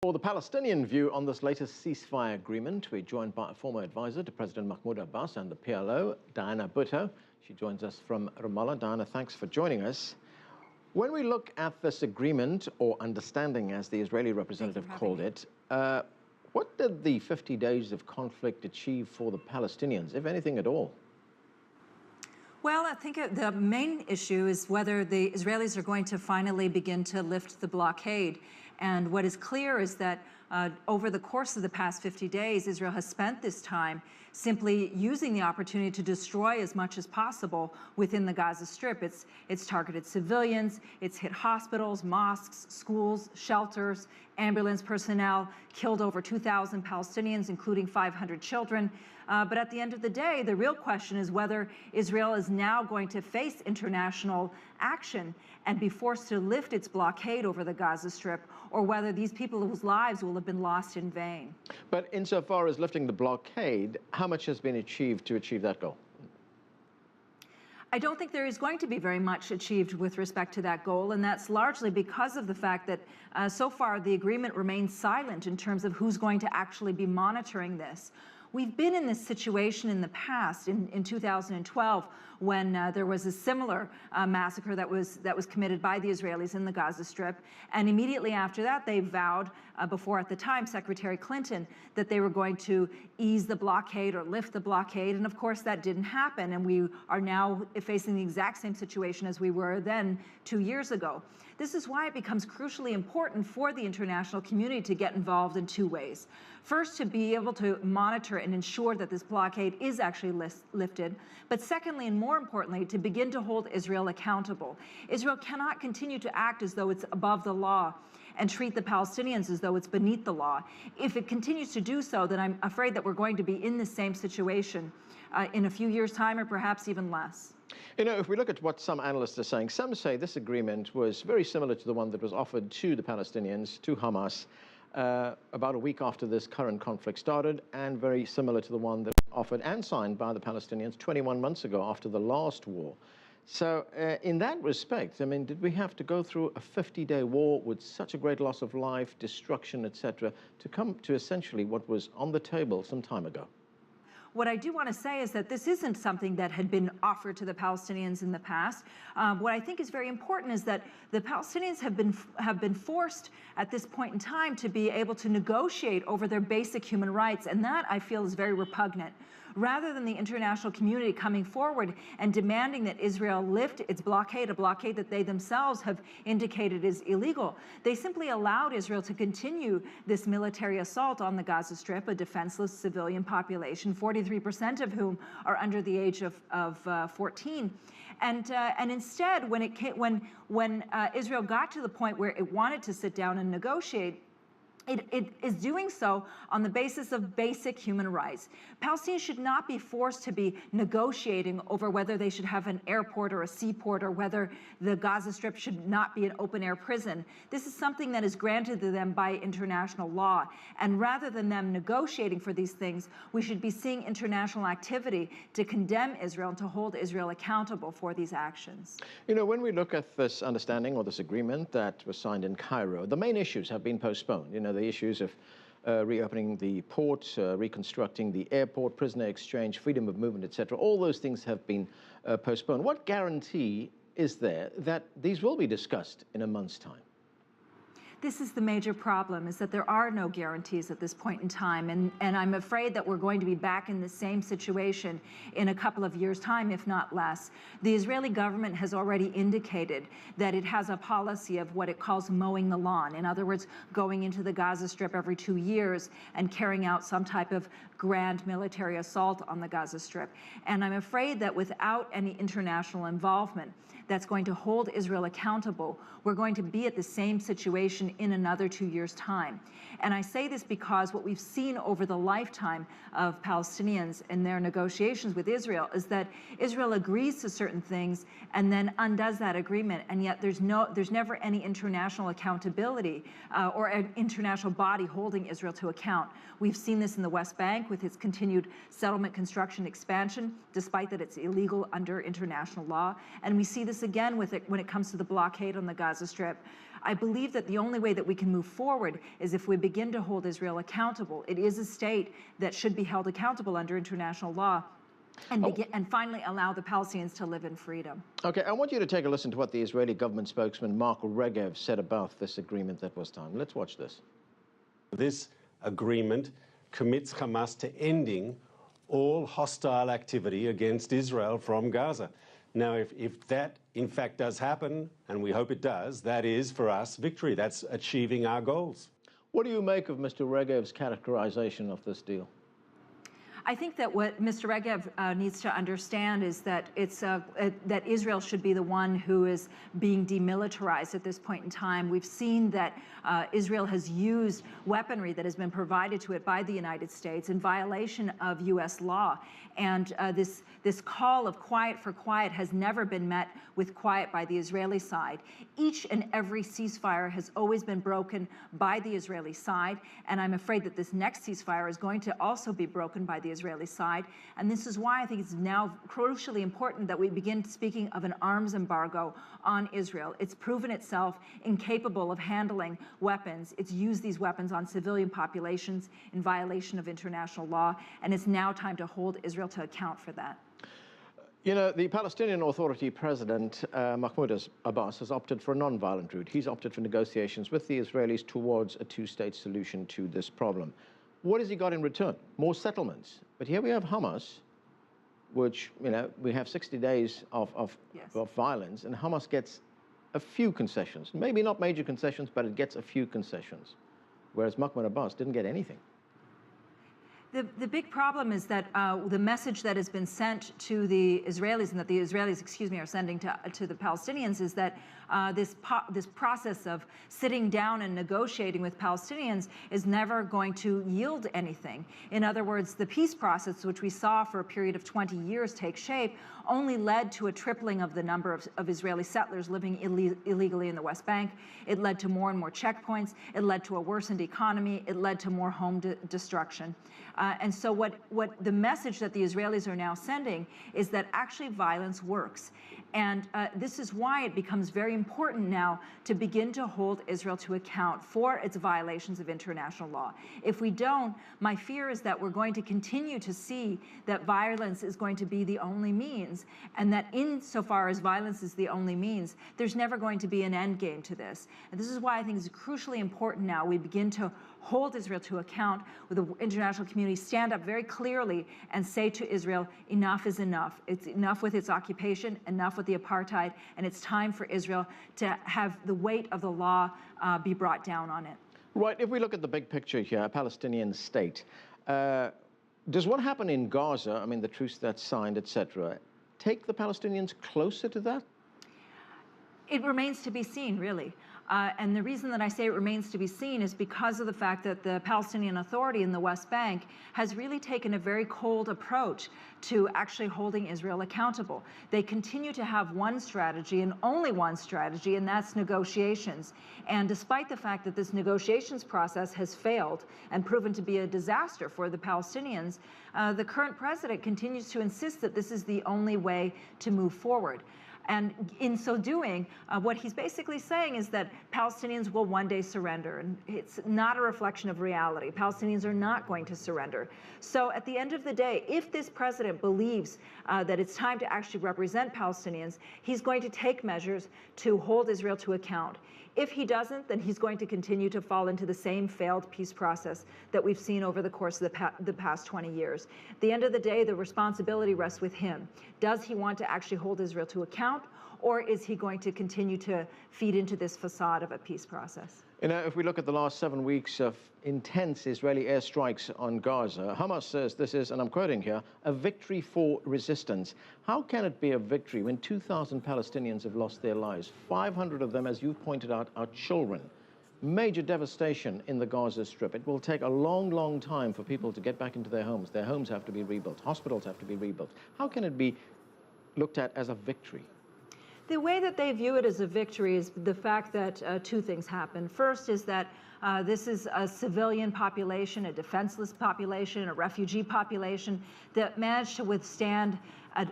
For the Palestinian view on this latest ceasefire agreement, we're joined by a former advisor to President Mahmoud Abbas and the PLO, Diana Bhutto. She joins us from Ramallah. Diana, thanks for joining us. When we look at this agreement, or understanding as the Israeli representative called it, what did the 50 days of conflict achieve for the Palestinians, if anything at all? Well, I think the main issue is whether the Israelis are going to finally begin to lift the blockade. And what is clear is that over the course of the past 50 days, Israel has spent this time simply using the opportunity to destroy as much as possible within the Gaza Strip. It's targeted civilians, it's hit hospitals, mosques, schools, shelters, ambulance personnel, killed over 2,000 Palestinians, including 500 children. But at the end of the day, the real question is whether Israel is now going to face international action and be forced to lift its blockade over the Gaza Strip, or whether these people whose lives will have been lost in vain. But insofar as lifting the blockade, how much has been achieved to achieve that goal? I don't think there is going to be very much achieved with respect to that goal, and that's largely because of the fact that so far the agreement remains silent in terms of who's going to actually be monitoring this. We've been in this situation in the past, in 2012, when there was a similar massacre that was committed by the Israelis in the Gaza Strip. And immediately after that, they vowed, before at the time Secretary Clinton, that they were going to ease the blockade or lift the blockade. And of course, that didn't happen. And we are now facing the exact same situation as we were then 2 years ago. This is why it becomes crucially important for the international community to get involved in two ways. First, to be able to monitor and ensure that this blockade is actually lifted. But secondly, and more importantly, to begin to hold Israel accountable. Israel cannot continue to act as though it's above the law and treat the Palestinians as though it's beneath the law. If it continues to do so, then I'm afraid that we're going to be in the same situation in a few years' time, or perhaps even less. You know, if we look at what some analysts are saying, some say this agreement was very similar to the one that was offered to the Palestinians, to Hamas, about a week after this current conflict started, and very similar to the one that was offered and signed by the Palestinians 21 months ago after the last war. So in that respect, I mean, did we have to go through a 50-day war with such a great loss of life, destruction, etc., to come to essentially what was on the table some time ago? What I do want to say is that this isn't something that had been offered to the Palestinians in the past. What I think is very important is that the Palestinians have been forced at this point in time to be able to negotiate over their basic human rights, and that I feel is very repugnant. Rather than the international community coming forward and demanding that Israel lift its blockade, a blockade that they themselves have indicated is illegal, they simply allowed Israel to continue this military assault on the Gaza Strip, a defenseless civilian population, 43% of whom are under the age of 14. And instead, when Israel got to the point where it wanted to sit down and negotiate, it is doing so on the basis of basic human rights. Palestinians should not be forced to be negotiating over whether they should have an airport or a seaport, or whether the Gaza Strip should not be an open-air prison. This is something that is granted to them by international law. And rather than them negotiating for these things, we should be seeing international activity to condemn Israel and to hold Israel accountable for these actions. You know, when we look at this understanding or this agreement that was signed in Cairo, the main issues have been postponed. You know, the issues of reopening the port, reconstructing the airport, prisoner exchange, freedom of movement, etc. All those things have been postponed. What guarantee is there that these will be discussed in a month's time? This is the major problem, is that there are no guarantees at this point in time. And I'm afraid that we're going to be back in the same situation in a couple of years' time, if not less. The Israeli government has already indicated that it has a policy of what it calls mowing the lawn. In other words, going into the Gaza Strip every 2 years and carrying out some type of grand military assault on the Gaza Strip. And I'm afraid that without any international involvement that's going to hold Israel accountable, we're going to be at the same situation in another 2 years' time. And I say this because what we've seen over the lifetime of Palestinians in their negotiations with Israel is that Israel agrees to certain things and then undoes that agreement, and yet there's never any international accountability or an international body holding Israel to account. We've seen this in the West Bank with its continued settlement construction expansion, despite that it's illegal under international law. And we see this again with it when it comes to the blockade on the Gaza Strip. I believe that the only way that we can move forward is if we begin to hold Israel accountable. It is a state that should be held accountable under international law, and finally allow the Palestinians to live in freedom. Okay, I want you to take a listen to what the Israeli government spokesman Mark Regev said about this agreement that was signed. Let's watch this. This agreement commits Hamas to ending all hostile activity against Israel from Gaza. Now, if that in fact does happen, and we hope it does, that is for us victory. That's achieving our goals. What do you make of Mr. Regev's characterization of this deal? I think that what Mr. Regev needs to understand is that that Israel should be the one who is being demilitarized at this point in time. We've seen that Israel has used weaponry that has been provided to it by the United States in violation of U.S. law. And this call of quiet for quiet has never been met with quiet by the Israeli side. Each and every ceasefire has always been broken by the Israeli side, and I'm afraid that this next ceasefire is going to also be broken by the Israeli side. And this is why I think it's now crucially important that we begin speaking of an arms embargo on Israel. It's proven itself incapable of handling weapons. It's used these weapons on civilian populations in violation of international law, and it's now time to hold Israel to account for that. You know, the Palestinian Authority President, Mahmoud Abbas, has opted for a non-violent route. He's opted for negotiations with the Israelis towards a two-state solution to this problem. What has he got in return? More settlements. But here we have Hamas, which, you know, we have 60 days of violence, and Hamas gets a few concessions. Maybe not major concessions, but it gets a few concessions, whereas Mahmoud Abbas didn't get anything. The big problem is that the message that has been sent to the Israelis, and that the Israelis, are sending to the Palestinians, is that this process of sitting down and negotiating with Palestinians is never going to yield anything. In other words, the peace process, which we saw for a period of 20 years take shape, only led to a tripling of the number of Israeli settlers living illegally in the West Bank. It led to more and more checkpoints. It led to a worsened economy. It led to more home destruction. And so what the message that the Israelis are now sending is that actually violence works. And this is why it becomes very important now to begin to hold Israel to account for its violations of international law. If we don't, my fear is that we're going to continue to see that violence is going to be the only means, and that insofar as violence is the only means, there's never going to be an end game to this. And this is why I think it's crucially important now we begin to hold Israel to account, with the international community stand up very clearly and say to Israel, enough is enough. It's enough with its occupation, enough with the apartheid, and it's time for Israel to have the weight of the law be brought down on it. Right, if we look at the big picture here, a Palestinian state, does what happened in Gaza, I mean the truce that's signed, etc., take the Palestinians closer to that? It remains to be seen, really. And the reason that I say it remains to be seen is because of the fact that the Palestinian Authority in the West Bank has really taken a very cold approach to actually holding Israel accountable. They continue to have one strategy and only one strategy, and that's negotiations. And despite the fact that this negotiations process has failed and proven to be a disaster for the Palestinians, the current president continues to insist that this is the only way to move forward. And in so doing, what he's basically saying is that Palestinians will one day surrender. And it's not a reflection of reality. Palestinians are not going to surrender. So at the end of the day, if this president believes that it's time to actually represent Palestinians, he's going to take measures to hold Israel to account. If he doesn't, then he's going to continue to fall into the same failed peace process that we've seen over the course of the past 20 years. At the end of the day, the responsibility rests with him. Does he want to actually hold Israel to account, or is he going to continue to feed into this facade of a peace process? You know, if we look at the last 7 weeks of intense Israeli airstrikes on Gaza, Hamas says this is, and I'm quoting here, a victory for resistance. How can it be a victory when 2,000 Palestinians have lost their lives? 500 of them, as you've pointed out, are children. Major devastation in the Gaza Strip. It will take a long, long time for people to get back into their homes. Their homes have to be rebuilt. Hospitals have to be rebuilt. How can it be looked at as a victory? The way that they view it as a victory is the fact that two things happen. First is that this is a civilian population, a defenseless population, a refugee population that managed to withstand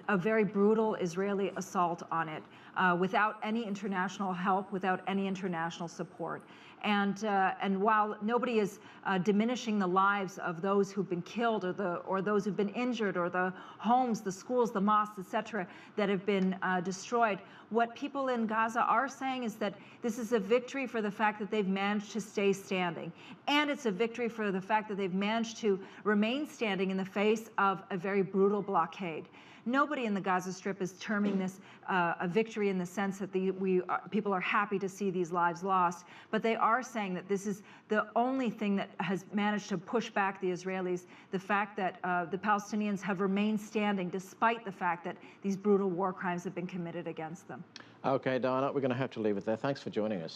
a very brutal Israeli assault on it without any international help, without any international support. And while nobody is diminishing the lives of those who've been killed or those who've been injured, or the homes, the schools, the mosques, etc., that have been destroyed, what people in Gaza are saying is that this is a victory for the fact that they've managed to stay standing. And it's a victory for the fact that they've managed to remain standing in the face of a very brutal blockade. Nobody in the Gaza Strip is terming this a victory in the sense that people are happy to see these lives lost, but they are saying that this is the only thing that has managed to push back the Israelis, the fact that the Palestinians have remained standing despite the fact that these brutal war crimes have been committed against them. Okay, Diana, we're going to have to leave it there. Thanks for joining us.